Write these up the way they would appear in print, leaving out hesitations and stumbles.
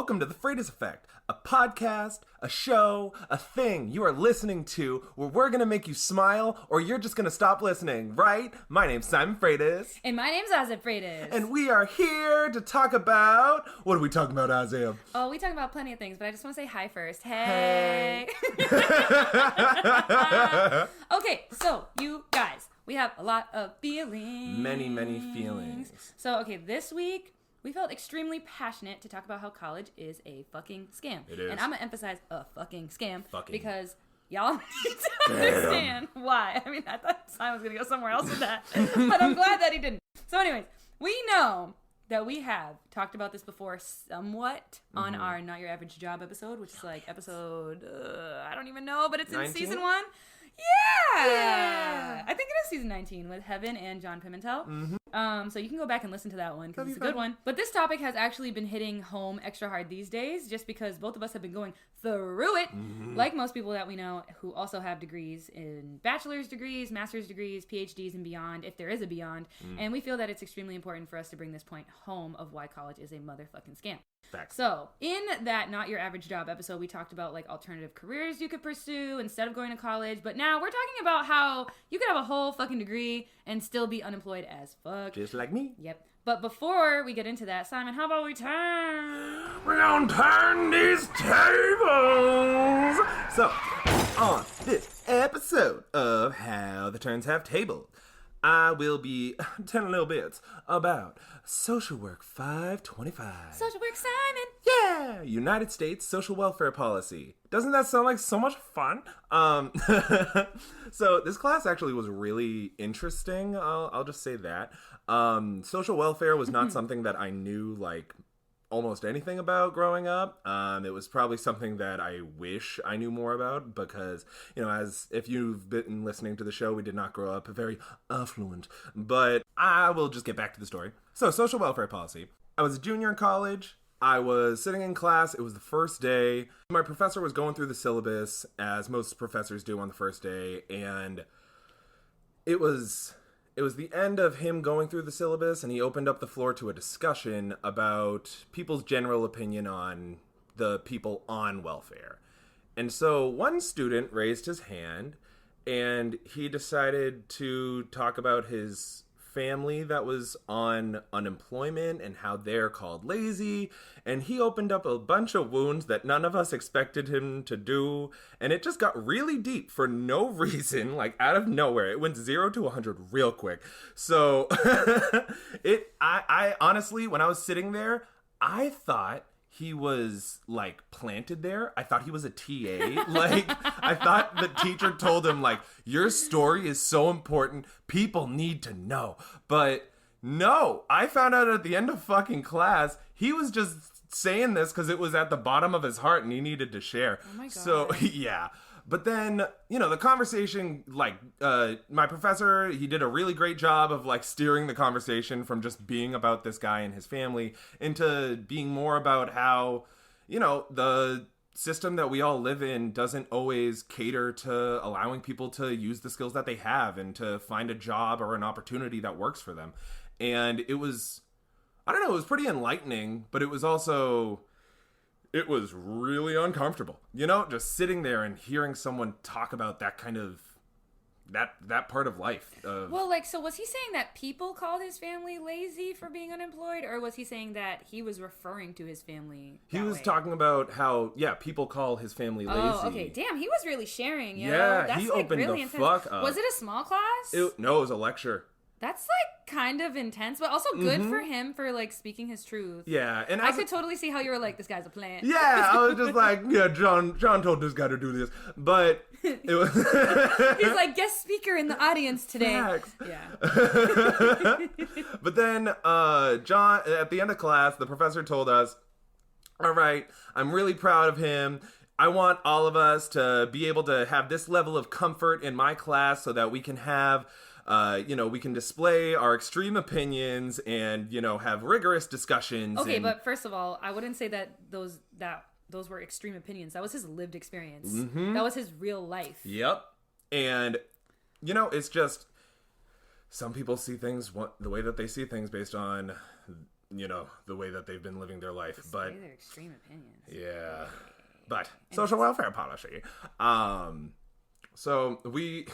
Welcome to The Freitas Effect, a podcast, a show, a thing you are listening to where we're going to make you smile or you're just going to stop listening, right? My name's Simon Freitas. And my name's Azeb Freitas. And we are here to talk about... What are we talking about, Azeb? Oh, we talk about plenty of things, but I just want to say hi first. Hey! Okay, so you guys, we have a lot of feelings. Many feelings. So, okay, this week... we felt extremely passionate to talk about how college is a fucking scam. It is. And I'm going to emphasize a fucking scam. Fucking. Because y'all need to understand why. I mean, I thought Simon was going to go somewhere else with that. But I'm glad that he didn't. So anyways, we know that we have talked about this before somewhat on our Not Your Average Job episode, which is like episode, I don't even know, but it's in 19? season 1. Yeah! I think it is season 19 with Heaven and John Pimentel. So you can go back and listen to that one because it's a good one. But this topic has actually been hitting home extra hard these days just because both of us have been going through it, like most people that we know who also have degrees in bachelor's degrees, master's degrees, PhDs, and beyond, if there is a beyond. And we feel that it's extremely important for us to bring this point home of why college is a motherfucking scam. Facts. So, in that Not Your Average Job episode, we talked about like alternative careers you could pursue instead of going to college. But now we're talking about how you could have a whole fucking degree and still be unemployed as fuck. Just like me. Yep. But before we get into that, Simon, how about we We're gonna turn these tables! So, on this episode of How the Turns Have Tabled, I will be telling little bits about Social Work 525. Social Work Simon! Yeah! United States Social Welfare Policy. Doesn't that sound like so much fun? So this class actually was really interesting. I'll just say that. Social welfare was not something that I knew like almost anything about growing up. It was probably something that I wish I knew more about because, you know, as if you've been listening to the show, we did not grow up very affluent. But I will just get back to the story. So, social welfare policy. I was a junior in college. I was sitting in class. It was the first day. My professor was going through the syllabus, as most professors do on the first day, and it was the end of him going through the syllabus, and he opened up the floor to a discussion about people's general opinion on the people on welfare. And so one student raised his hand, and he decided to talk about his family that was on unemployment and how they're called lazy, and he opened up a bunch of wounds that none of us expected him to do, and it just got really deep for no reason, like out of nowhere. It went 0 to 100 real quick. So I honestly, when I was sitting there, I thought he was, like, planted there. I thought he was a TA. Like, I thought the teacher told him, like, your story is so important. People need to know. But no, I found out at the end of fucking class, he was just saying this because it was at the bottom of his heart and he needed to share. Oh my God. So, yeah. But then, you know, the conversation, like, my professor, he did a really great job of, like, steering the conversation from just being about this guy and his family into being more about how, you know, the system that we all live in doesn't always cater to allowing people to use the skills that they have and to find a job or an opportunity that works for them. And it was, I don't know, it was pretty enlightening, but it was also... it was really uncomfortable, you know, just sitting there and hearing someone talk about that kind of, that part of life. Well, like, so was he saying that people called his family lazy for being unemployed, or was he saying that he was referring to his family He was talking about how, yeah, people call his family lazy. Oh, okay. Damn, he was really sharing, yo. Yeah, That's he like opened really the intense. fuck up. Was it a small class? No, it was a lecture. That's, like, kind of intense, but also good for him for, like, speaking his truth. Yeah, and I could totally see how you were like, this guy's a plant. Yeah, I was just like, yeah, John told this guy to do this, but it was... He's like, guest speaker in the audience today. Facts. Yeah. But then, John, at the end of class, the professor told us, all right, I'm really proud of him. I want all of us to be able to have this level of comfort in my class so that we can have... we can display our extreme opinions and, you know, have rigorous discussions. Okay, but first of all, I wouldn't say that those were extreme opinions. That was his lived experience. That was his real life. Yep. And, you know, it's just some people see things the way that they see things based on the way that they've been living their life. But their extreme opinions. Yeah. But social welfare policy. So the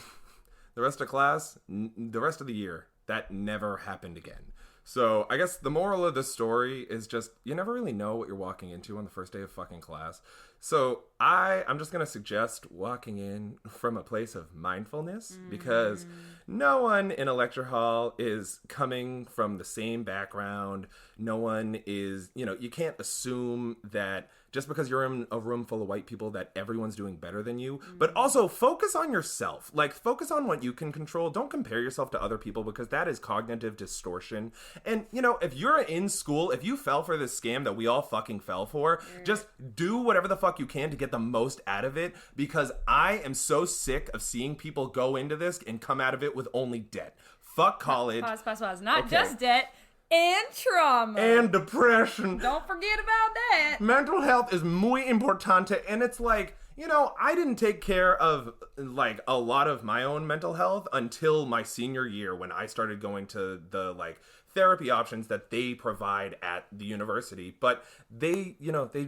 rest of class, the rest of the year, that never happened again. So I guess the moral of the story is just, you never really know what you're walking into on the first day of fucking class. So I'm just going to suggest walking in from a place of mindfulness, because no one in a lecture hall is coming from the same background. No one is, you can't assume that just because you're in a room full of white people that everyone's doing better than you. But also focus on yourself. Like, focus on what you can control. Don't compare yourself to other people, because that is cognitive distortion. And, if you're in school, if you fell for this scam that we all fucking fell for, just do whatever the fuck you can to get the most out of it, because I am so sick of seeing people go into this and come out of it with only debt. Fuck college. Pause. Not just debt. And trauma. And depression. Don't forget about that. Mental health is muy importante. And it's like, I didn't take care of, like, a lot of my own mental health until my senior year, when I started going to the, like, therapy options that they provide at the university. But they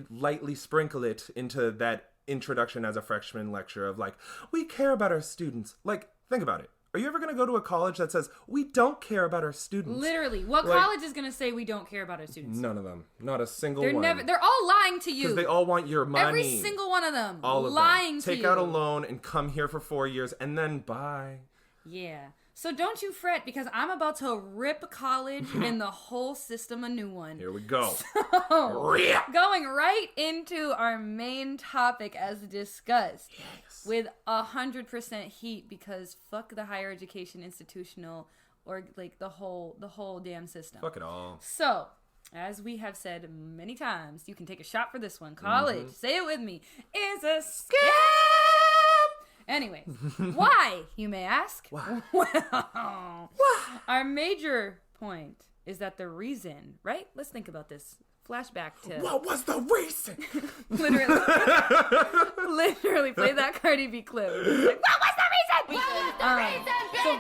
lightly sprinkle it into that introduction as a freshman lecture of, like, we care about our students. Like, think about it. Are you ever going to go to a college that says, we don't care about our students? Literally. What college is going to say we don't care about our students? None of them. Not a single one. They're all lying to you. Because they all want your money. Every single one of them. All of lying them. to you. Take out a loan and come here for 4 years and then bye. Yeah. So don't you fret, because I'm about to rip college and the whole system a new one. Here we go. So, going right into our main topic as discussed. Yes. With 100% heat, because fuck the higher education institutional, or like the whole damn system. Fuck it all. So, as we have said many times, you can take a shot for this one. College, say it with me, is a scam. Anyways, why, you may ask? Why? Well, our major point is that the reason, right? Let's think about this. Flashback to... What was the reason? Literally play that Cardi B clip. Like, what was the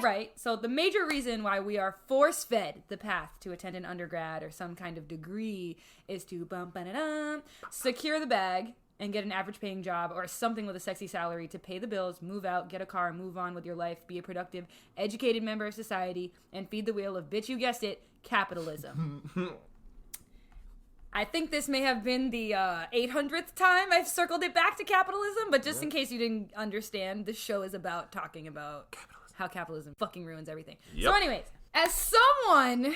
reason? So the major reason why we are force-fed the path to attend an undergrad or some kind of degree is to secure the bag and get an average paying job or something with a sexy salary to pay the bills, move out, get a car, move on with your life, be a productive, educated member of society, and feed the wheel of, bitch, you guessed it, capitalism. I think this may have been the 800th time I've circled it back to capitalism, but just in case you didn't understand, this show is about talking about how capitalism fucking ruins everything. Yep. So anyways, as someone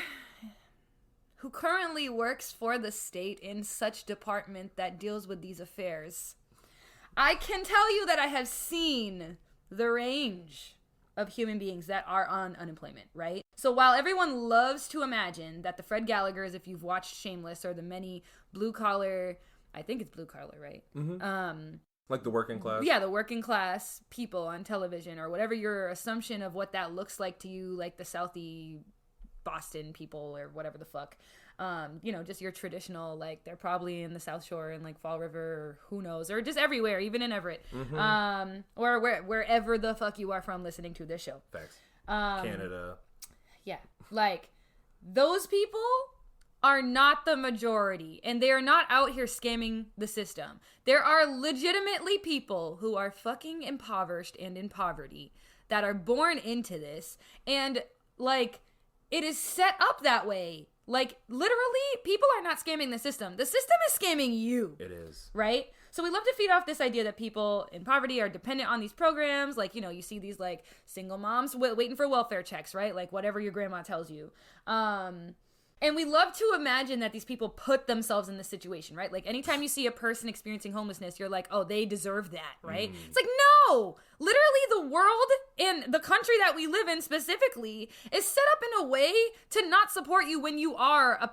who currently works for the state in such department that deals with these affairs, I can tell you that I have seen the range of human beings that are on unemployment, right? So while everyone loves to imagine that the Fred Gallaghers, if you've watched Shameless, or the many blue-collar, I think it's blue-collar, right? Mm-hmm. Like the working class? Yeah, the working class people on television, or whatever your assumption of what that looks like to you, like the Southie Boston people or whatever the fuck. Just your traditional, like, they're probably in the South Shore and like Fall River, or who knows, or just everywhere, even in Everett, or wherever the fuck you are from listening to this show. Thanks. Canada. Yeah, like, those people are not the majority, and they are not out here scamming the system. There are legitimately people who are fucking impoverished and in poverty that are born into this, and like, it is set up that way. Like, literally, people are not scamming the system. The system is scamming you. It is. Right? So we love to feed off this idea that people in poverty are dependent on these programs. Like, you see these, like, single moms waiting for welfare checks, right? Like, whatever your grandma tells you. And we love to imagine that these people put themselves in this situation, right? Like, anytime you see a person experiencing homelessness, you're like, oh, they deserve that, right? It's like, no! Literally, the world and the country that we live in specifically is set up in a way to not support you when you are,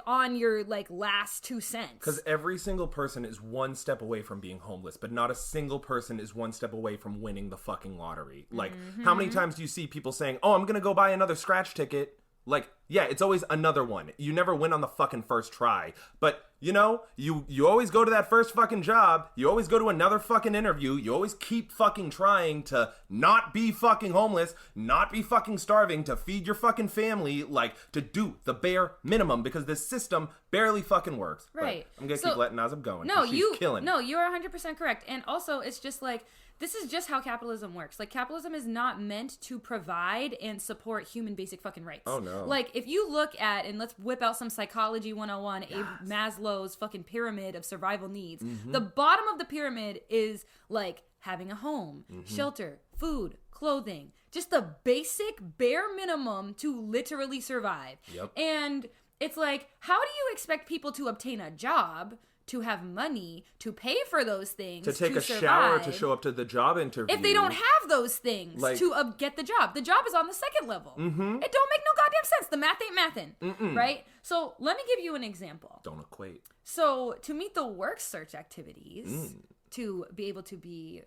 on your, last 2 cents. Because every single person is one step away from being homeless, but not a single person is one step away from winning the fucking lottery. Like, how many times do you see people saying, oh, I'm gonna go buy another scratch ticket? Like, yeah, it's always another one. You never win on the fucking first try. But You know, you always go to that first fucking job. You always go to another fucking interview. You always keep fucking trying to not be fucking homeless, not be fucking starving, to feed your fucking family, like, to do the bare minimum, because this system barely fucking works. Right. But I'm gonna keep letting Azeb going. No, she's killing. No, you are 100% correct. And also, it's just like, this is just how capitalism works. Like, capitalism is not meant to provide and support human basic fucking rights. Oh, no. Like, if you look at, and let's whip out some psychology 101, yes. Maslow's fucking pyramid of survival needs. Mm-hmm. The bottom of the pyramid is, like, having a home, shelter, food, clothing. Just the basic bare minimum to literally survive. Yep. And it's like, how do you expect people to obtain a job, to have money, to pay for those things, to take a survive, shower, to show up to the job interview, if they don't have those things, like, to get the job? The job is on the second level. Mm-hmm. It don't make no goddamn sense. The math ain't mathin'. Right? So let me give you an example. Don't equate. So to meet the work search activities, to be able to be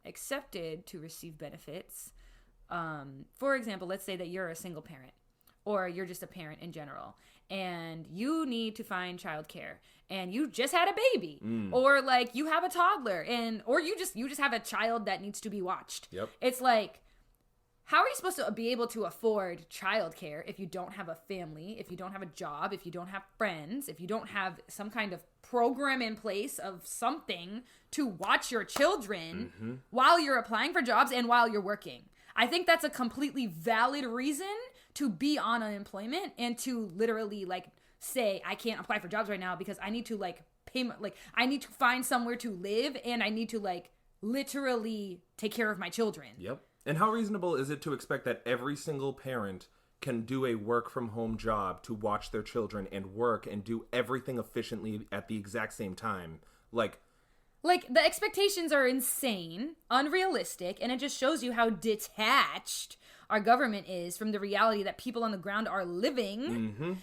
accepted to receive benefits, for example, let's say that you're a single parent, or you're just a parent in general, and you need to find childcare, and you just had a baby, or like you have a toddler, or you just have a child that needs to be watched. Yep. It's like, how are you supposed to be able to afford childcare if you don't have a family, if you don't have a job, if you don't have friends, if you don't have some kind of program in place of something to watch your children while you're applying for jobs and while you're working? I think that's a completely valid reason to be on unemployment and to literally, like, say, I can't apply for jobs right now because I need to, like, pay my, like, I need to find somewhere to live, and I need to, like, literally take care of my children. Yep. And how reasonable is it to expect that every single parent can do a work from home job to watch their children and work and do everything efficiently at the exact same time? Like, the expectations are insane, unrealistic, and it just shows you how detached our government is from the reality that people on the ground are living.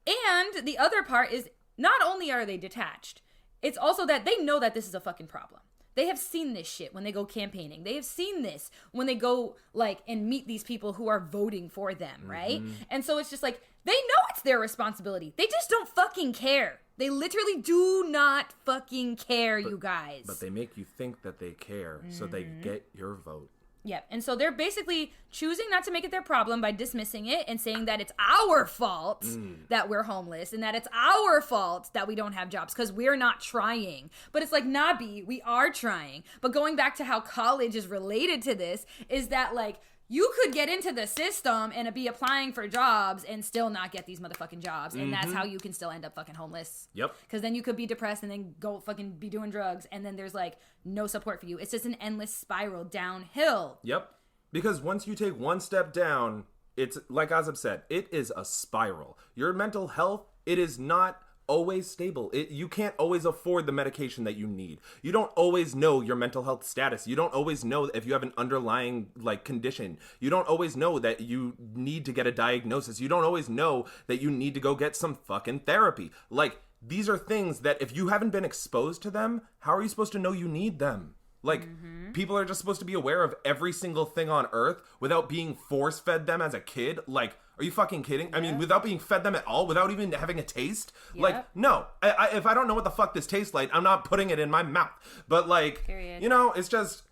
And the other part is, not only are they detached, it's also that they know that this is a fucking problem. They have seen this shit when they go campaigning. They have seen this when they go, like, and meet these people who are voting for them, right? And so it's just like, they know it's their responsibility. They just don't fucking care. They literally do not fucking care, you guys. But they make you think that they care, so they get your vote. Yep. And so they're basically choosing not to make it their problem by dismissing it and saying that it's our fault that we're homeless and that it's our fault that we don't have jobs because we're not trying. But it's like, nah, B, we are trying. But going back to how college is related to this is that, like, you could get into the system and be applying for jobs and still not get these motherfucking jobs. And that's how you can still end up fucking homeless. Yep. Because then you could be depressed and then go fucking be doing drugs. And then there's, like, no support for you. It's just an endless spiral downhill. Yep. Because once you take one step down, it's, like Azeb said, it is a spiral. Your mental health, it is not always stable. You can't always afford the medication that you need. You don't always know your mental health status. You don't always know if you have an underlying, like, condition. You don't always know that you need to get a diagnosis. You don't always know that you need to go get some fucking therapy. Like, these are things that if you haven't been exposed to them, how are you supposed to know you need them? Like, people are just supposed to be aware of every single thing on earth without being force-fed them as a kid. Like, are you fucking kidding? Yeah. I mean, without being fed them at all, without even having a taste? Yeah. Like, no. If I don't know what the fuck this tastes like, I'm not putting it in my mouth. But, like, you know, it's just,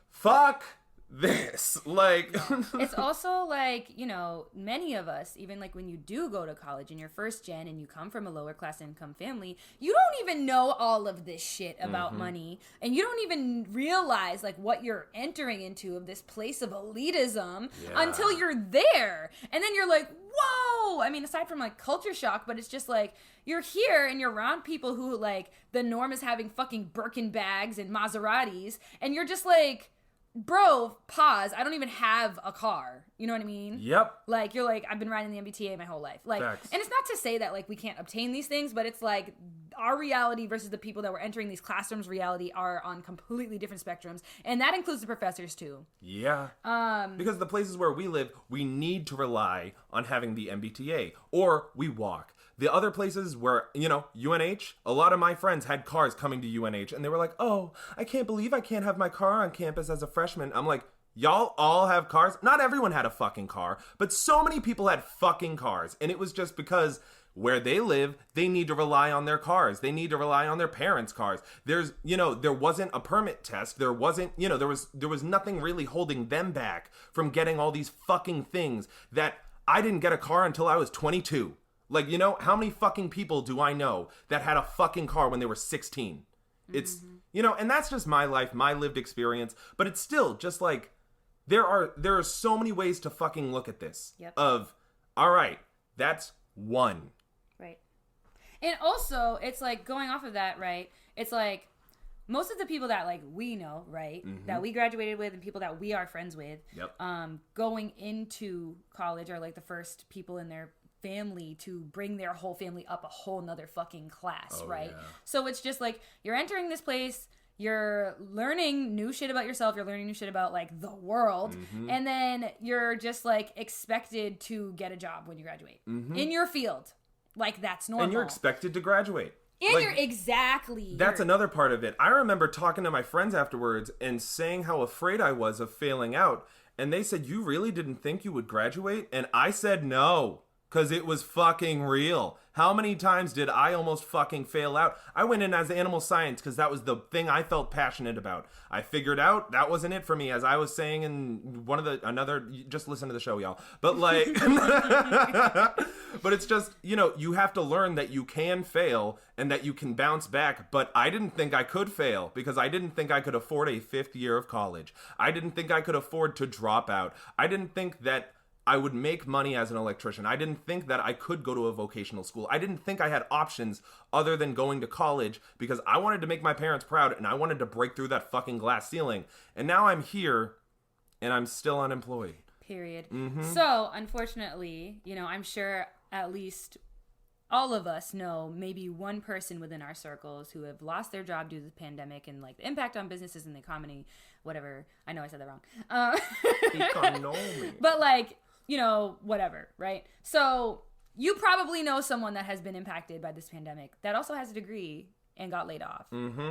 fuck this. Like, it's also like, you know, many of us, even like when you do go to college and you're first gen and you come from a lower class income family, you don't even know all of this shit about money, and you don't even realize like what you're entering into of this place of elitism until you're there, and then you're like, whoa. I mean, aside from like culture shock, but it's just like, you're here and you're around people who, like, the norm is having fucking Birkin bags and Maseratis, and you're just like, bro, pause. I don't even have a car. You know what I mean? Yep. Like, you're like, I've been riding the MBTA my whole life. Like, facts. And it's not to say that, like, we can't obtain these things, but it's like our reality versus the people that were entering these classrooms reality are on completely different spectrums. And that includes the professors, too. Yeah. Because the places where we live, we need to rely on having the MBTA, or we walk. The other places where, you know, UNH, a lot of my friends had cars coming to UNH, and they were like, oh, I can't believe I can't have my car on campus as a freshman. I'm like, y'all all have cars? Not everyone had a fucking car, but so many people had fucking cars. And it was just because where they live, they need to rely on their cars. They need to rely on their parents' cars. There's, there wasn't a permit test. There wasn't, there was nothing really holding them back from getting all these fucking things that I didn't get a car until I was 22. Like, how many fucking people do I know that had a fucking car when they were 16? It's, and that's just my life, my lived experience. But it's still just like, there are so many ways to fucking look at this. Yep. Of, all right, that's one. Right. And also, it's like, going off of that, right? It's like, most of the people that, like, we know, right? Mm-hmm. That we graduated with and people that we are friends with, yep. Going into college are, like, the first people in their family to bring their whole family up a whole nother fucking class, right? Yeah. So it's just like, you're entering this place, you're learning new shit about yourself, you're learning new shit about, like, the world, and then you're just, like, expected to get a job when you graduate in your field. Like, that's normal. And you're expected to graduate. And like, that's another part of it. I remember talking to my friends afterwards and saying how afraid I was of failing out, and they said, you really didn't think you would graduate? And I said no. Because it was fucking real. How many times did I almost fucking fail out? I went in as animal science because that was the thing I felt passionate about. I figured out that wasn't it for me, as I was saying in just listen to the show, y'all. But like, but it's just, you have to learn that you can fail and that you can bounce back. But I didn't think I could fail because I didn't think I could afford a 5th year of college. I didn't think I could afford to drop out. I didn't think that I would make money as an electrician. I didn't think that I could go to a vocational school. I didn't think I had options other than going to college because I wanted to make my parents proud and I wanted to break through that fucking glass ceiling. And now I'm here and I'm still unemployed. Period. So, unfortunately, I'm sure at least all of us know maybe one person within our circles who have lost their job due to the pandemic and, like, the impact on businesses and the economy, whatever. I know I said that wrong. Economy. But, like, whatever, right? So you probably know someone that has been impacted by this pandemic that also has a degree and got laid off,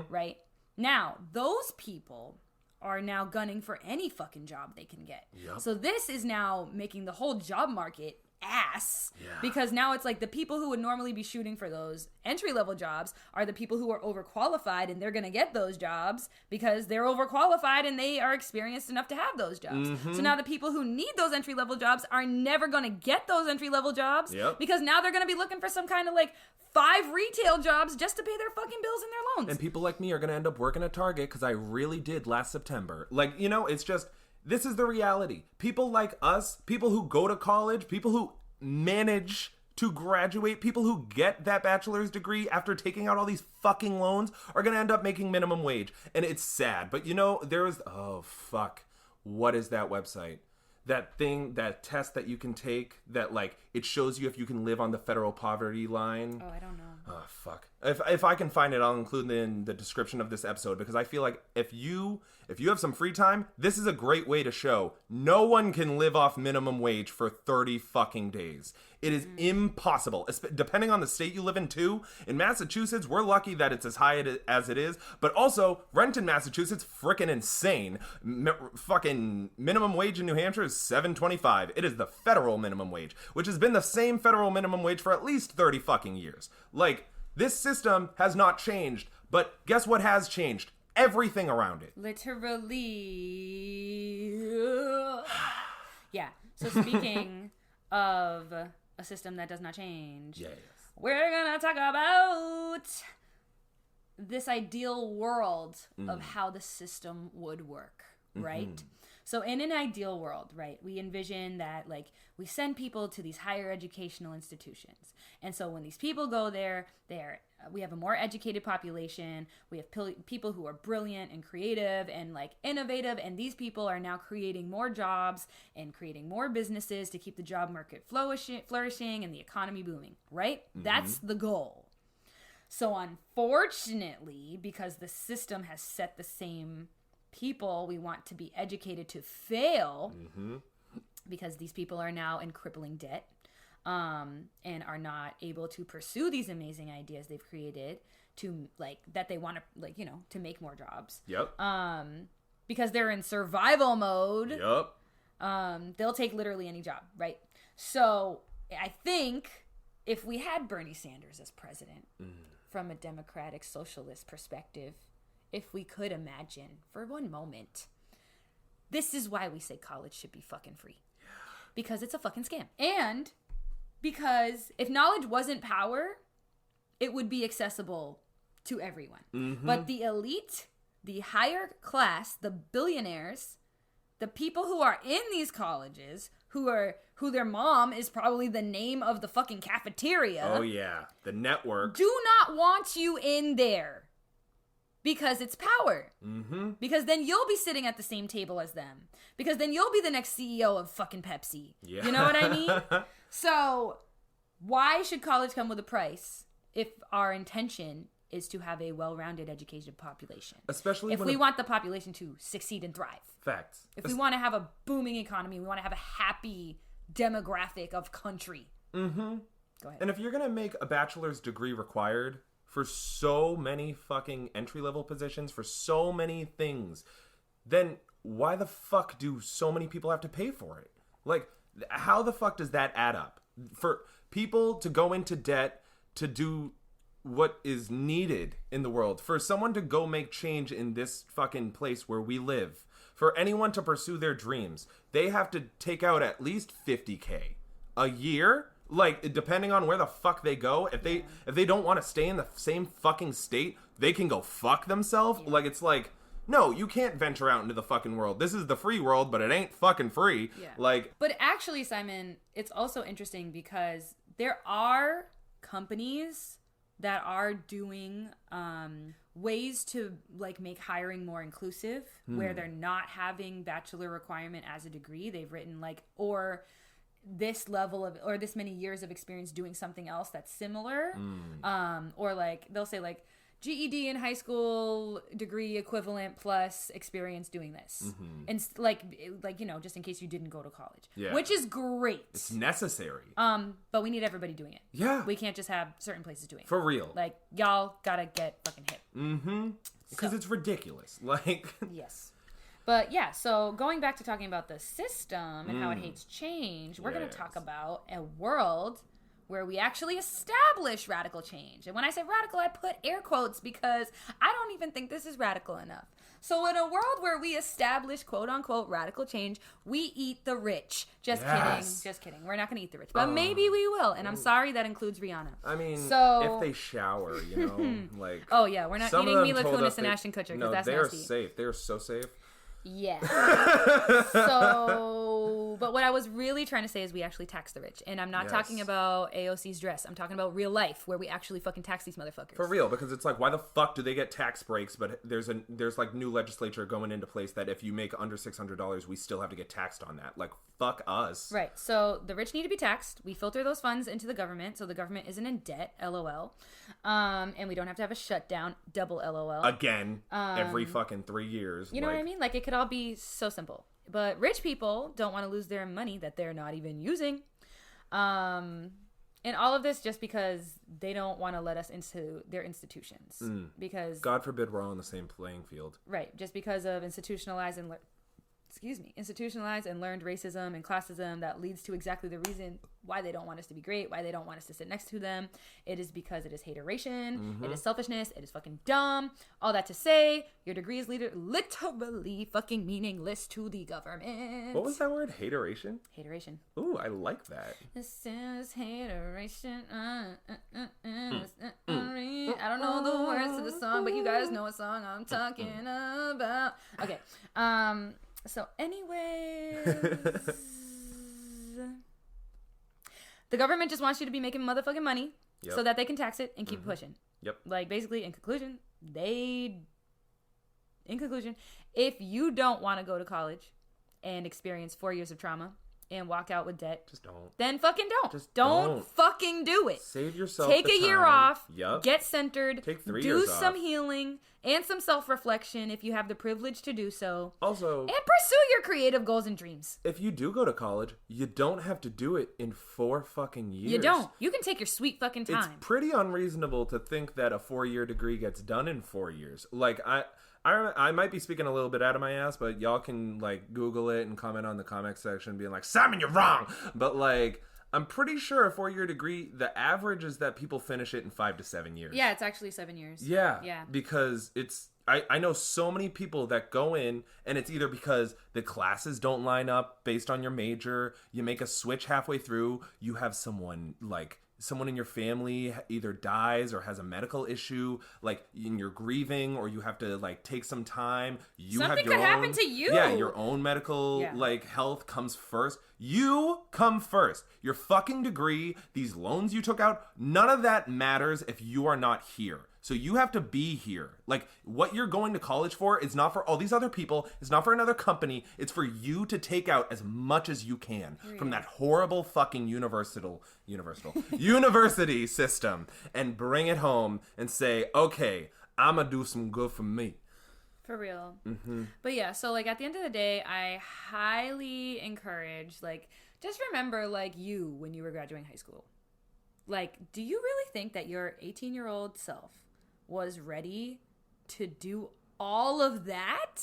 right? Now, those people are now gunning for any fucking job they can get. Yep. So this is now making the whole job market ass because now it's like the people who would normally be shooting for those entry-level jobs are the people who are overqualified, and they're going to get those jobs because they're overqualified and they are experienced enough to have those jobs. So now the people who need those entry-level jobs are never going to get those entry-level jobs because now they're going to be looking for some kind of, like, 5 retail jobs just to pay their fucking bills and their loans. And people like me are going to end up working at Target because I really did last September. Like, it's just, this is the reality. People like us, people who go to college, people who manage to graduate, people who get that bachelor's degree after taking out all these fucking loans are going to end up making minimum wage. And it's sad. But what is that website? That thing, that test that you can take that, like, it shows you if you can live on the federal poverty line. Oh, I don't know. Oh, fuck. If I can find it, I'll include it in the description of this episode because I feel like if you have some free time, this is a great way to show no one can live off minimum wage for 30 fucking days. It is impossible, depending on the state you live in, too. In Massachusetts, we're lucky that it's as high as it is, but also, rent in Massachusetts, frickin' insane. Fucking minimum wage in New Hampshire is $7.25. It is the federal minimum wage, which has been the same federal minimum wage for at least 30 fucking years. Like, this system has not changed, but guess what has changed? Everything around it. Literally. Yeah. So speaking of a system that does not change, we're gonna talk about this ideal world of how the system would work, right? So in an ideal world, right, we envision that, like, we send people to these higher educational institutions. And so when these people go there, we have a more educated population. We have people who are brilliant and creative and, like, innovative. And these people are now creating more jobs and creating more businesses to keep the job market flourishing and the economy booming, right? That's the goal. So unfortunately, because the system has set the same people we want to be educated to fail, because these people are now in crippling debt, and are not able to pursue these amazing ideas they've created to, like, that they want to, like, to make more jobs. Because they're in survival mode. They'll take literally any job, right? So I think if we had Bernie Sanders as president from a democratic socialist perspective, if we could imagine for one moment, this is why we say college should be fucking free. Because it's a fucking scam. And because if knowledge wasn't power, it would be accessible to everyone. Mm-hmm. But the elite, the higher class, the billionaires, the people who are in these colleges, who their mom is probably the name of the fucking cafeteria. Oh yeah, the network. Do not want you in there. Because it's power. Mm-hmm. Because then you'll be sitting at the same table as them. Because then you'll be the next CEO of fucking Pepsi. Yeah. You know what I mean? So, why should college come with a price if our intention is to have a well-rounded educated population? Especially if we want the population to succeed and thrive. Facts. If we want to have a booming economy, we want to have a happy demographic of country. Mm-hmm. Go ahead. And if you're going to make a bachelor's degree required for so many fucking entry-level positions, for so many things, then why the fuck do so many people have to pay for it? Like, how the fuck does that add up? For people to go into debt to do what is needed in the world, for someone to go make change in this fucking place where we live, for anyone to pursue their dreams, they have to take out at least $50K a year. Like, depending on where the fuck they go, if they don't want to stay in the same fucking state, they can go fuck themselves. Yeah. Like, it's like, no, you can't venture out into the fucking world. This is the free world, but it ain't fucking free. Yeah. Like, but actually, Simon, it's also interesting because there are companies that are doing ways to like make hiring more inclusive, where they're not having bachelor requirement as a degree. They've written like, or this level of, or this many years of experience doing something else that's similar. Or like, they'll say like GED in high school degree equivalent plus experience doing this. Mm-hmm. And like, you know, just in case you didn't go to college, which is great. It's necessary. But we need everybody doing it. Yeah. We can't just have certain places doing it. For real. Like, y'all gotta get fucking hip. Mm-hmm. Because it's ridiculous. Like. Yes. But yeah, so going back to talking about the system and how it hates change, we're going to talk about a world where we actually establish radical change. And when I say radical, I put air quotes because I don't even think this is radical enough. So in a world where we establish quote unquote radical change, we eat the rich. Just kidding. We're not going to eat the rich. But maybe we will. And I'm sorry that includes Rihanna. I mean, if they shower, you know, like. Oh yeah, we're not eating Mila Kunis and Ashton Kutcher because that's nasty. They're safe. They're so safe. Yeah. So, but what I was really trying to say is we actually tax the rich. And I'm not talking about AOC's dress. I'm talking about real life where we actually fucking tax these motherfuckers. For real, because it's like, why the fuck do they get tax breaks? But there's like new legislature going into place that if you make under $600, we still have to get taxed on that. Like, fuck us. Right. So the rich need to be taxed. We filter those funds into the government so the government isn't in debt, LOL. And we don't have to have a shutdown, double LOL. Again, every fucking 3 years. You know what I mean? Like, it could all be so simple. But rich people don't want to lose their money that they're not even using. And all of this just because they don't want to let us into their institutions. Because God forbid we're all on the same playing field. Right. Just because of institutionalized and learned racism and classism that leads to exactly the reason why they don't want us to be great, why they don't want us to sit next to them. It is because it is hateration, it is selfishness, it is fucking dumb. All that to say, your degree is literally fucking meaningless to the government. What was that word? Hateration? Hateration. Ooh, I like that. This is hateration. I don't know the words to the song, but you guys know what song I'm talking about. Okay. So anyways, the government just wants you to be making motherfucking money so that they can tax it and keep it pushing. Yep. Like, basically, in conclusion, if you don't want to go to college and experience 4 years of trauma and walk out with debt, just don't. Then fucking don't. Just don't fucking do it. Save yourself. Take a year off. Yep. Get centered. Take 3 do years some off. healing and some self-reflection if you have the privilege to do so. Also, and pursue your creative goals and dreams. If you do go to college, you don't have to do it in 4 fucking years. You don't. You can take your sweet fucking time. It's pretty unreasonable to think that a 4-year degree gets done in 4 years. Like, I might be speaking a little bit out of my ass, but y'all can, like, Google it and comment on the comment section being like, Simon, you're wrong! But, like, I'm pretty sure a 4-year degree, the average is that people finish it in 5 to 7 years. Yeah, it's actually 7 years. Yeah. Yeah. Because I know so many people that go in and it's either because the classes don't line up based on your major, you make a switch halfway through, you have someone in your family either dies or has a medical issue, like you're grieving, or you have to like take some time. Something could happen to you. Yeah, your own medical health comes first. You come first. Your fucking degree, these loans you took out, none of that matters if you are not here. So you have to be here. Like, what you're going to college for is not for all these other people. It's not for another company. It's for you to take out as much as you can from that horrible fucking university system and bring it home and say, okay, I'm going to do some good for me. For real. Mm-hmm. But yeah, so like at the end of the day, I highly encourage, like, just remember, like, you when you were graduating high school. Like, do you really think that your 18-year-old self was ready to do all of that?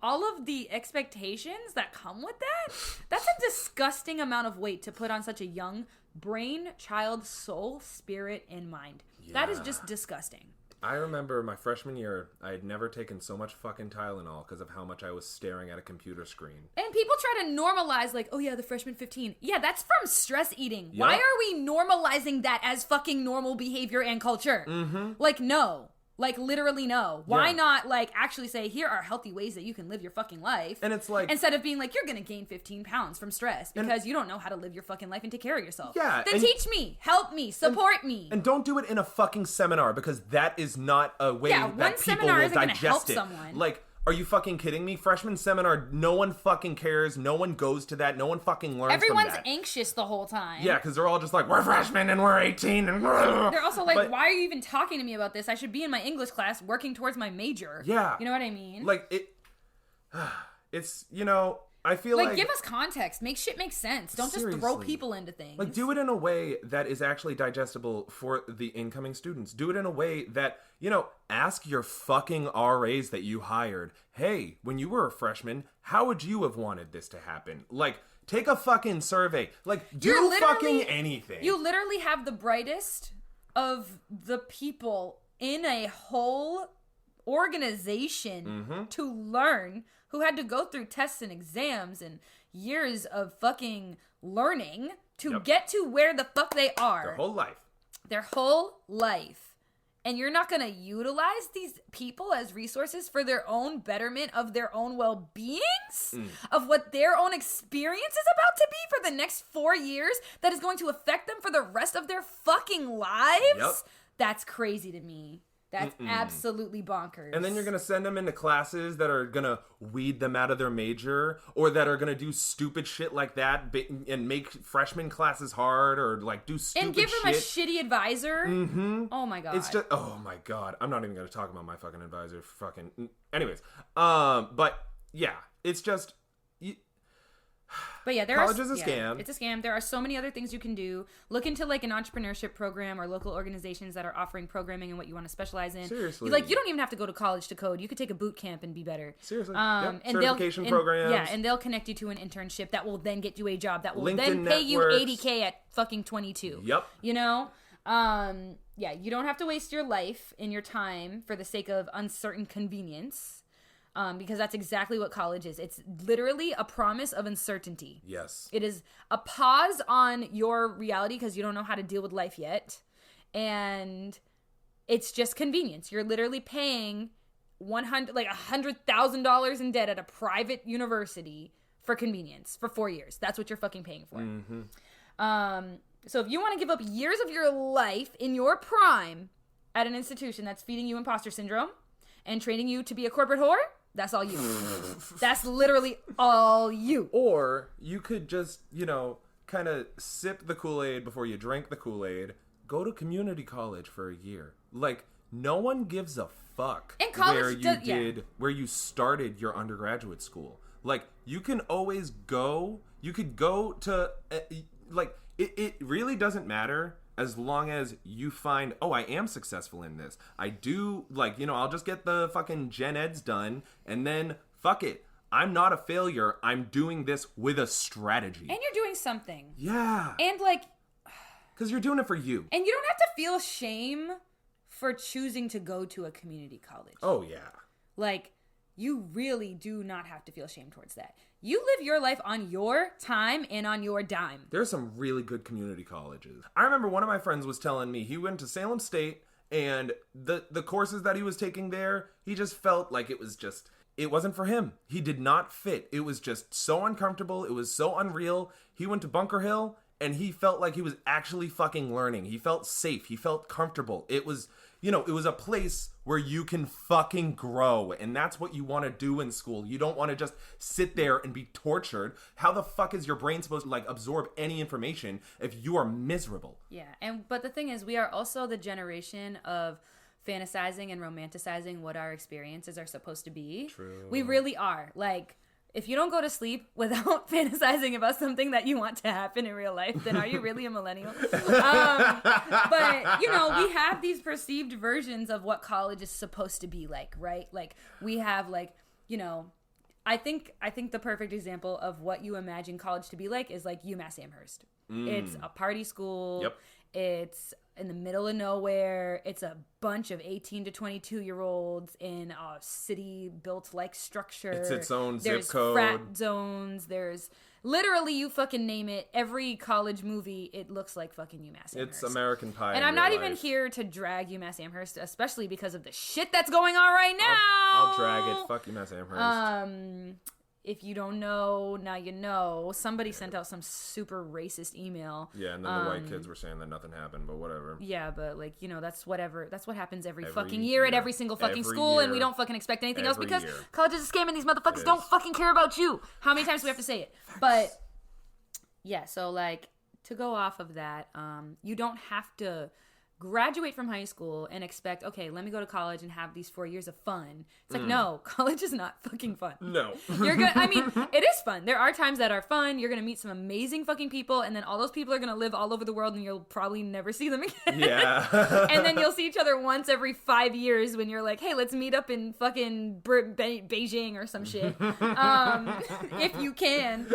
All of the expectations that come with that? That's a disgusting amount of weight to put on such a young brain, child, soul, spirit, and mind. Yeah. That is just disgusting. I remember my freshman year, I had never taken so much fucking Tylenol because of how much I was staring at a computer screen. And people try to normalize, like, oh yeah, the freshman 15. Yeah, that's from stress eating. Yep. Why are we normalizing that as fucking normal behavior and culture? Mm-hmm. Like, no. Like, literally no. Why not, like, actually say, here are healthy ways that you can live your fucking life. And it's like... Instead of being like, you're gonna gain 15 pounds from stress because you don't know how to live your fucking life and take care of yourself. Yeah. Then teach me. Help me. Support me. And don't do it in a fucking seminar, because that is not a way that people will digest it. Someone. Like... Are you fucking kidding me? Freshman seminar, no one fucking cares. No one goes to that. No one fucking learns Everyone's from that. Anxious the whole time. Yeah, because they're all just like, we're freshmen and we're 18 and they're also like, why are you even talking to me about this? I should be in my English class working towards my major. Yeah. You know what I mean? Like, it's, you know... I feel like... give us context. Make shit make sense. Don't just throw people into things. Like, do it in a way that is actually digestible for the incoming students. Do it in a way that, you know, ask your fucking RAs that you hired, hey, when you were a freshman, how would you have wanted this to happen? Like, take a fucking survey. Like, do fucking anything. You literally have the brightest of the people in a whole organization to learn, who had to go through tests and exams and years of fucking learning to get to where the fuck they are. Their whole life. And you're not going to utilize these people as resources for their own betterment of their own well-beings? Of what their own experience is about to be for the next 4 years that is going to affect them for the rest of their fucking lives? That's crazy to me. That's absolutely bonkers. And then you're going to send them into classes that are going to weed them out of their major, or that are going to do stupid shit like that and make freshman classes hard, or like do stupid shit. And give them a shitty advisor. Mm-hmm. Oh my God. It's just, oh my God. I'm not even going to talk about my fucking advisor. Anyways. But yeah, it's just... But yeah, college is a scam. It's a scam. There are so many other things you can do. Look into like an entrepreneurship program or local organizations that are offering programming and what you want to specialize in. Seriously. Like, you don't even have to go to college to code. You could take a boot camp and be better. Seriously. And certification programs. Yeah, and they'll connect you to an internship that will then get you a job that will LinkedIn then pay networks. you $80K at fucking 22. Yep. You know? Yeah, you don't have to waste your life and your time for the sake of uncertain convenience. Because that's exactly what college is. It's literally a promise of uncertainty. Yes. It is a pause on your reality because you don't know how to deal with life yet. And it's just convenience. You're literally paying $100,000 in debt at a private university for convenience for 4 years. That's what you're fucking paying for. Mm-hmm. So if you want to give up years of your life in your prime at an institution that's feeding you imposter syndrome and training you to be a corporate whore, that's all you. That's literally all you. Or you could just, you know, kind of sip the Kool-Aid before you drink the Kool-Aid. Go to community college for a year. Like, no one gives a fuck in college where you started your undergraduate school. Like, you can always go. You could go to, like, it really doesn't matter. As long as you find, oh, I am successful in this. I do, like, you know, I'll just get the fucking gen eds done, and then, fuck it. I'm not a failure. I'm doing this with a strategy. And you're doing something. Yeah. And like... Because you're doing it for you. And you don't have to feel shame for choosing to go to a community college. Oh, yeah. Like, you really do not have to feel shame towards that. You live your life on your time and on your dime. There's some really good community colleges. I remember one of my friends was telling me he went to Salem State, and the courses that he was taking there, he just felt like it wasn't for him. He did not fit. It was just so uncomfortable. It was so unreal. He went to Bunker Hill, and he felt like he was actually fucking learning. He felt safe. He felt comfortable. It was, it was a place where you can fucking grow. And that's what you want to do in school. You don't want to just sit there and be tortured. How the fuck is your brain supposed to, absorb any information if you are miserable? Yeah. But the thing is, we are also the generation of fantasizing and romanticizing what our experiences are supposed to be. True. We really are. If you don't go to sleep without fantasizing about something that you want to happen in real life, then are you really a millennial? But, we have these perceived versions of what college is supposed to be like, right? We have, I think the perfect example of what you imagine college to be like is, UMass Amherst. It's a party school. Yep. It's in the middle of nowhere. It's a bunch of 18 to 22-year-olds in a city-built structure. It's its own There's zip code. Frat zones. There's literally, you fucking name it. Every college movie, it looks like fucking UMass Amherst. It's American Pie. And I'm not even here to drag UMass Amherst, especially because of the shit that's going on right now. I'll drag it. Fuck UMass Amherst. If you don't know, now you know. Somebody sent out some super racist email. Yeah, and then the white kids were saying that nothing happened, but whatever. Yeah, but that's whatever. That's what happens every fucking year at every single fucking school, and we don't fucking expect anything else because college is a scam and these motherfuckers don't fucking care about you. How many times do we have to say it? But yeah, so to go off of that, you don't have to graduate from high school and expect, okay, let me go to college and have these 4 years of fun. It's no, college is not fucking fun. No. It is fun. There are times that are fun. You're going to meet some amazing fucking people, and then all those people are going to live all over the world, and you'll probably never see them again. Yeah. And then you'll see each other once every 5 years when you're like, hey, let's meet up in fucking Beijing or some shit. If you can.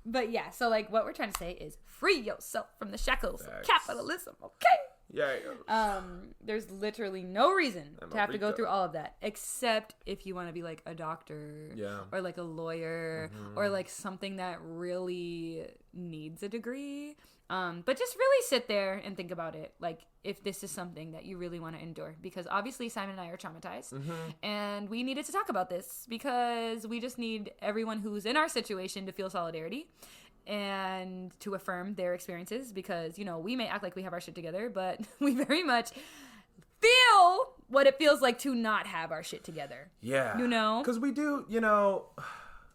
But yeah, so what we're trying to say is free yourself from the shackles of capitalism, okay? Yeah. There's literally no reason to have to go through all of that, except if you want to be a doctor, or a lawyer, or something that really needs a degree. But just really sit there and think about it, if this is something that you really want to endure, because obviously Simon and I are traumatized, and we needed to talk about this because we just need everyone who's in our situation to feel solidarity and to affirm their experiences, because we may act like we have our shit together, but we very much feel what it feels like to not have our shit together. Yeah. Because we do,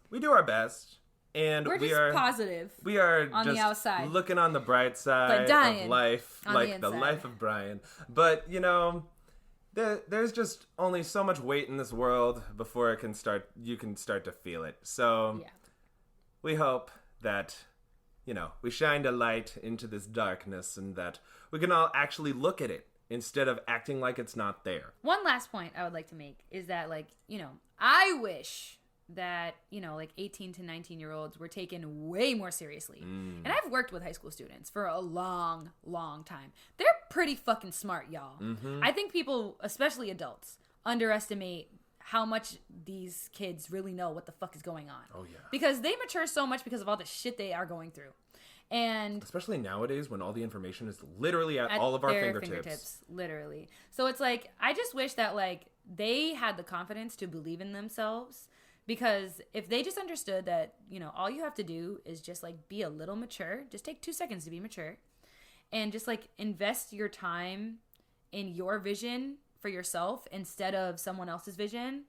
we do our best. And we're just positive. We are on just the outside, looking on the bright side of life, the life of Brian. But there's just only so much weight in this world before you can start to feel it. So we hope that we shined a light into this darkness, and that we can all actually look at it instead of acting like it's not there. One last point I would like to make is that I wish that 18 to 19-year-olds were taken way more seriously. And I've worked with high school students for a long time. They're pretty fucking smart, y'all. I think people, especially adults, underestimate how much these kids really know what the fuck is going on. Oh yeah, because they mature so much because of all the shit they are going through. And especially nowadays when all the information is literally at all of our fingertips. Literally. So it's I just wish that they had the confidence to believe in themselves. Because if they just understood that, all you have to do is just be a little mature, just take 2 seconds to be mature, and just invest your time in your vision for yourself instead of someone else's vision.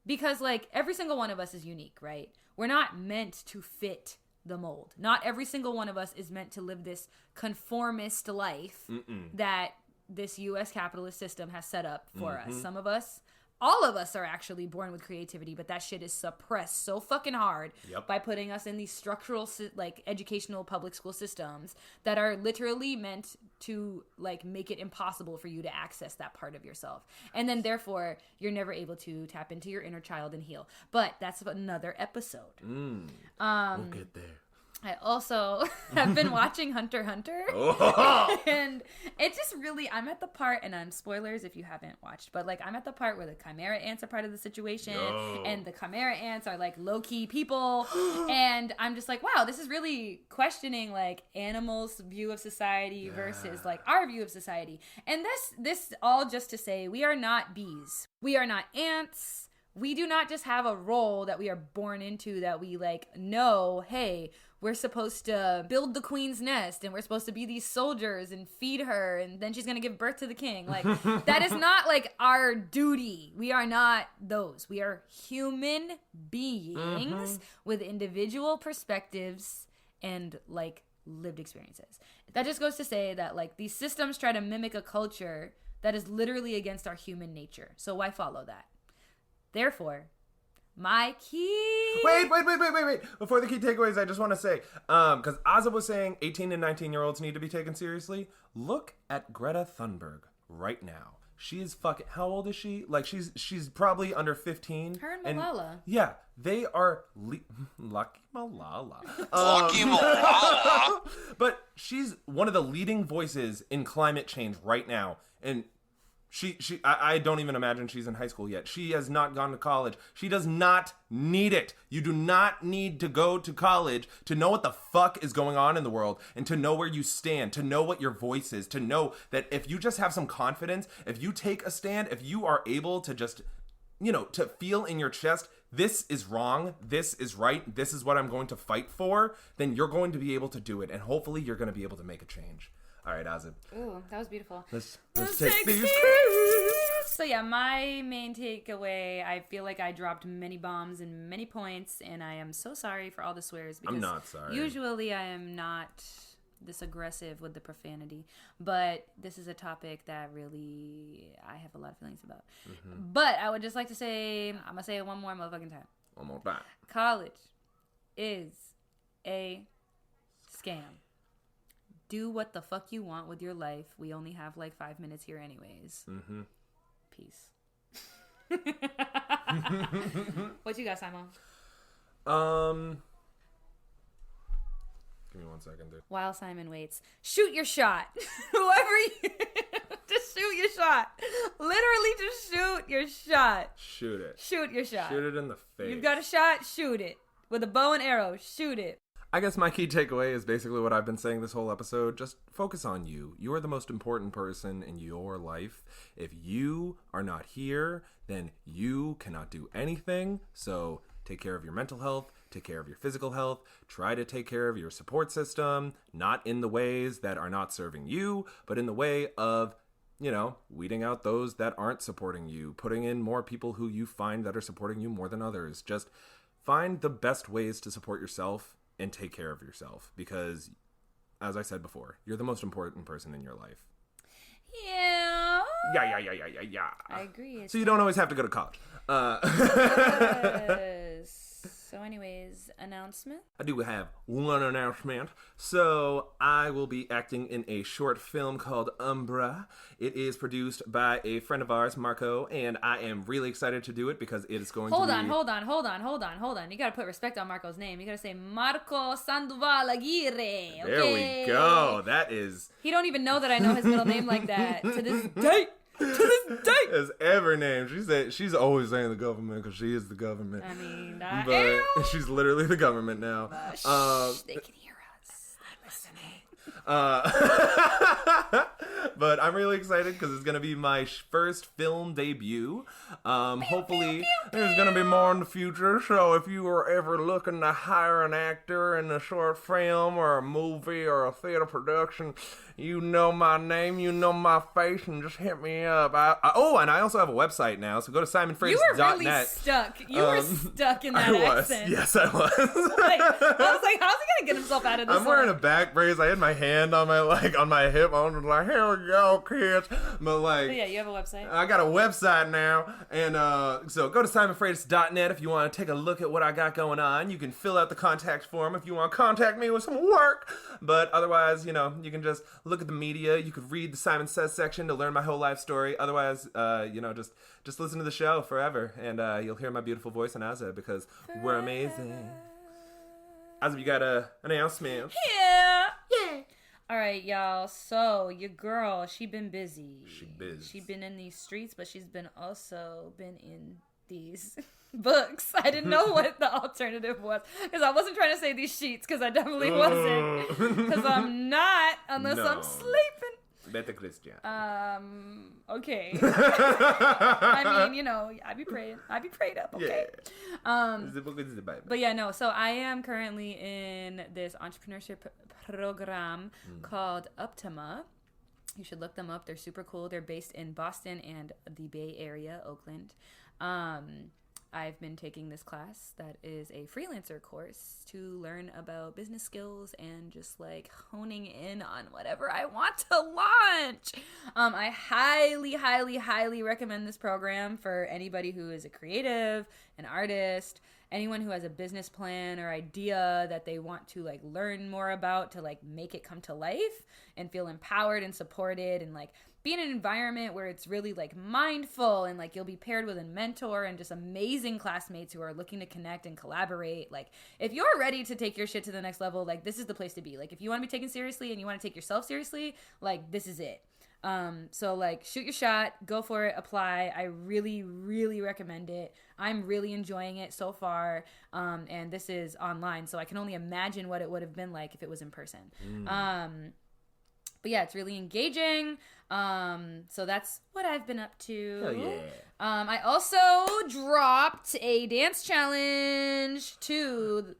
Because every single one of us is unique, right? We're not meant to fit the mold. Not every single one of us is meant to live this conformist life that this U.S. capitalist system has set up for us. Some of us all of us are actually born with creativity, but that shit is suppressed so fucking hard by putting us in these structural, like, educational public school systems that are literally meant to, like, make it impossible for you to access that part of yourself. And then, therefore, you're never able to tap into your inner child and heal. But that's another episode. We'll get there. I also have been watching Hunter x Hunter, and it just really, I'm at the part, and I'm spoilers if you haven't watched, but like I'm at the part where the Chimera ants are part of the situation, and the Chimera ants are like low-key people, and I'm just like, wow, this is really questioning like animals' view of society versus like our view of society. And this all just to say, we are not bees. We are not ants. We do not just have a role that we are born into that we like know, hey, we're supposed to build the queen's nest and we're supposed to be these soldiers and feed her and then she's going to give birth to the king. Like, that is not like our duty. We are not those. We are human beings with individual perspectives and like lived experiences. That just goes to say that like these systems try to mimic a culture that is literally against our human nature. So why follow that? Therefore, my key... Wait. Before the key takeaways, I just want to say, because Azeb was saying 18 and 19-year-olds need to be taken seriously. Look at Greta Thunberg right now. She is fucking... How old is she? Like, she's probably under 15. Her and Malala. Yeah, they are... Lucky Malala. Lucky Malala. But she's one of the leading voices in climate change right now. And... I don't even imagine she's in high school yet. She has not gone to college. She does not need it. You do not need to go to college to know what the fuck is going on in the world and to know where you stand, to know what your voice is, to know that if you just have some confidence, if you take a stand, if you are able to just, you know, to feel in your chest, this is wrong, this is right, this is what I'm going to fight for, then you're going to be able to do it. And hopefully you're going to be able to make a change. All right, Azeb. Ooh, that was beautiful. Let's take these. So yeah, my main takeaway, I feel like I dropped many bombs and many points, and I am so sorry for all the swears. Because I'm not sorry. Usually I am not this aggressive with the profanity, but this is a topic that really I have a lot of feelings about. But I would just like to say, I'm going to say it one more motherfucking time. One more time. College is a scam. Do what the fuck you want with your life. We only have like 5 minutes here anyways. Peace. What you got, Simon? Give me 1 second, dude. While Simon waits, shoot your shot. Whoever you... just shoot your shot. Literally just shoot your shot. Shoot it. Shoot your shot. Shoot it in the face. You've got a shot, shoot it. With a bow and arrow, shoot it. I guess my key takeaway is basically what I've been saying this whole episode. Just focus on you. You are the most important person in your life. If you are not here, then you cannot do anything. So take care of your mental health. Take care of your physical health. Try to take care of your support system. Not in the ways that are not serving you, but in the way of, you know, weeding out those that aren't supporting you. Putting in more people who you find that are supporting you more than others. Just find the best ways to support yourself and take care of yourself, because, as I said before, you're the most important person in your life. Yeah. Yeah. I agree. So you don't always have to go to college. Yes. So anyways, announcement? I do have one announcement. So I will be acting in a short film called Umbra. It is produced by a friend of ours, Marco, and I am really excited to do it because it is going to be... Hold on. You gotta put respect on Marco's name. You gotta say Marco Sandoval Aguirre. Okay? There we go. That is... He don't even know that I know his middle name like that to this day. To this day. As ever name. She's always saying the government because she is the government. I mean, but she's literally the government now. They can hear us. They're listening. But I'm really excited because it's going to be my first film debut. Hopefully, there's going to be more in the future. So if you are ever looking to hire an actor in a short film or a movie or a theater production, you know my name, you know my face, and just hit me up. And I also have a website now, so go to simonfreitas.net. You were really stuck. You were stuck in that accent. Yes, I was. I was like, how's he gonna get himself out of this? I'm wearing a back brace. I had my hand on my hip. I was like, hell go, kids. But like, But yeah, you have a website. I got a website now, and so go to simonfreitas.net if you want to take a look at what I got going on. You can fill out the contact form if you want to contact me with some work. But otherwise, you know, you can just look at the media. You could read the Simon Says section to learn my whole life story. Otherwise, you know, just listen to the show forever, and you'll hear my beautiful voice on Azeb because we're amazing. Azeb, you got an announcement? Yeah. All right, y'all. So your girl, she been busy. She been in these streets, but she's been also been in these books. I didn't know what the alternative was because I wasn't trying to say these sheets because I definitely wasn't. Because I'm not unless I'm sleeping. Better Christian. Okay. I mean, you know, I be prayed up, okay? The book is the Bible. But yeah, no, so I am currently in this entrepreneurship program called Optima. You should look them up. They're super cool. They're based in Boston and the Bay Area, Oakland. I've been taking this class that is a freelancer course to learn about business skills and just like honing in on whatever I want to launch. I highly, highly, highly recommend this program for anybody who is a creative, an artist, anyone who has a business plan or idea that they want to like learn more about to like make it come to life and feel empowered and supported and like be in an environment where it's really like mindful and like you'll be paired with a mentor and just amazing classmates who are looking to connect and collaborate. Like if you're ready to take your shit to the next level, like this is the place to be. Like if you want to be taken seriously and you want to take yourself seriously, like this is it. So like shoot your shot, go for it, apply. I really, really recommend it. I'm really enjoying it so far. And this is online, so I can only imagine what it would have been like if it was in person. But yeah, it's really engaging. So that's what I've been up to. Hell yeah. I also dropped a dance challenge to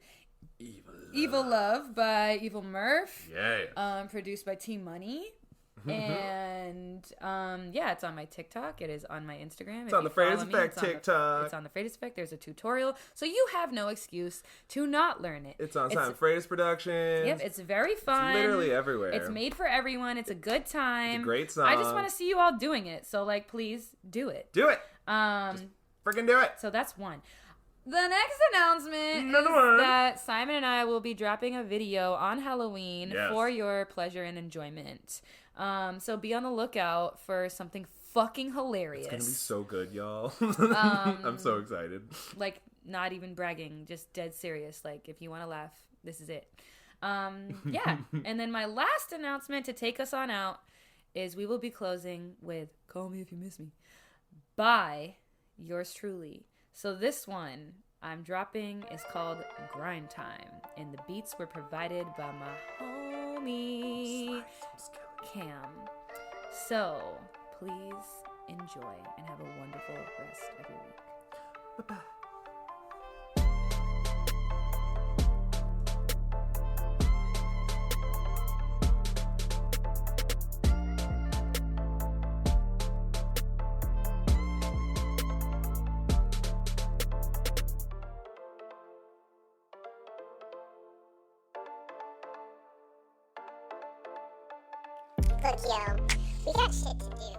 Evil Love by Evil Murph. Yeah. Produced by T Money. And yeah, it's on my TikTok. It is on my Instagram. It's on the Freitas Effect TikTok. It's on the Freitas Effect. There's a tutorial, so you have no excuse to not learn it. It's on Simon Freitas Productions. Yep, it's very fun. It's literally everywhere. It's made for everyone. It's a good time. It's a great song. I just want to see you all doing it. So like, please do it. Do it. Just freaking do it. So that's one. The next announcement is that Simon and I will be dropping a video on Halloween for your pleasure and enjoyment. So be on the lookout for something fucking hilarious. It's gonna be so good, y'all. I'm so excited. Like, not even bragging, just dead serious. Like, if you want to laugh, this is it. Yeah. And then my last announcement to take us on out is we will be closing with Call Me If You Miss Me by yours truly. So this one I'm dropping is called Grind Time, and the beats were provided by my homie Cam. So please enjoy and have a wonderful rest of your week. Bye-bye. Look, yo, we got shit to do.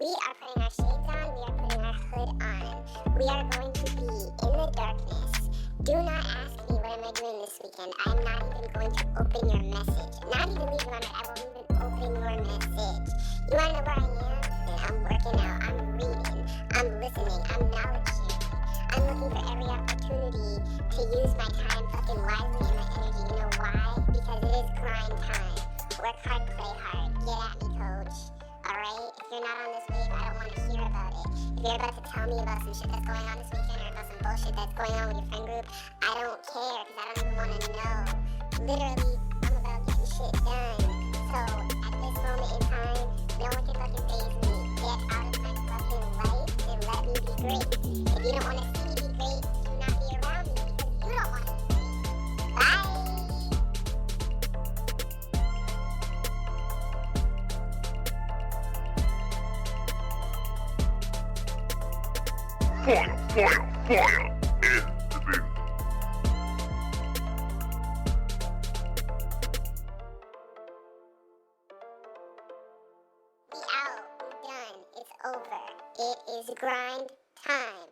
We are putting our shades on, we are putting our hood on. We are going to be in the darkness. Do not ask me what am I doing this weekend. I'm not even going to open your message. Not even leave one, but I won't even open your message. You wanna know where I am? Then I'm working out, I'm reading, I'm listening, I'm knowledge sharing. I'm looking for every opportunity to use my time fucking wisely and my energy. You know why? Because it is grind time. Work hard, play hard. Get at me, coach. Alright? If you're not on this wave, I don't want to hear about it. If you're about to tell me about some shit that's going on this weekend or about some bullshit that's going on with your friend group, I don't care because I don't even want to know. Literally, I'm about getting shit done. So, at this moment in time, no one can fucking faze me. Get out of my fucking life and let me be great. If you don't want to see me be great, do not be around me because you don't want to be great. Bye! Fire, fire, in the booth. It is grind time.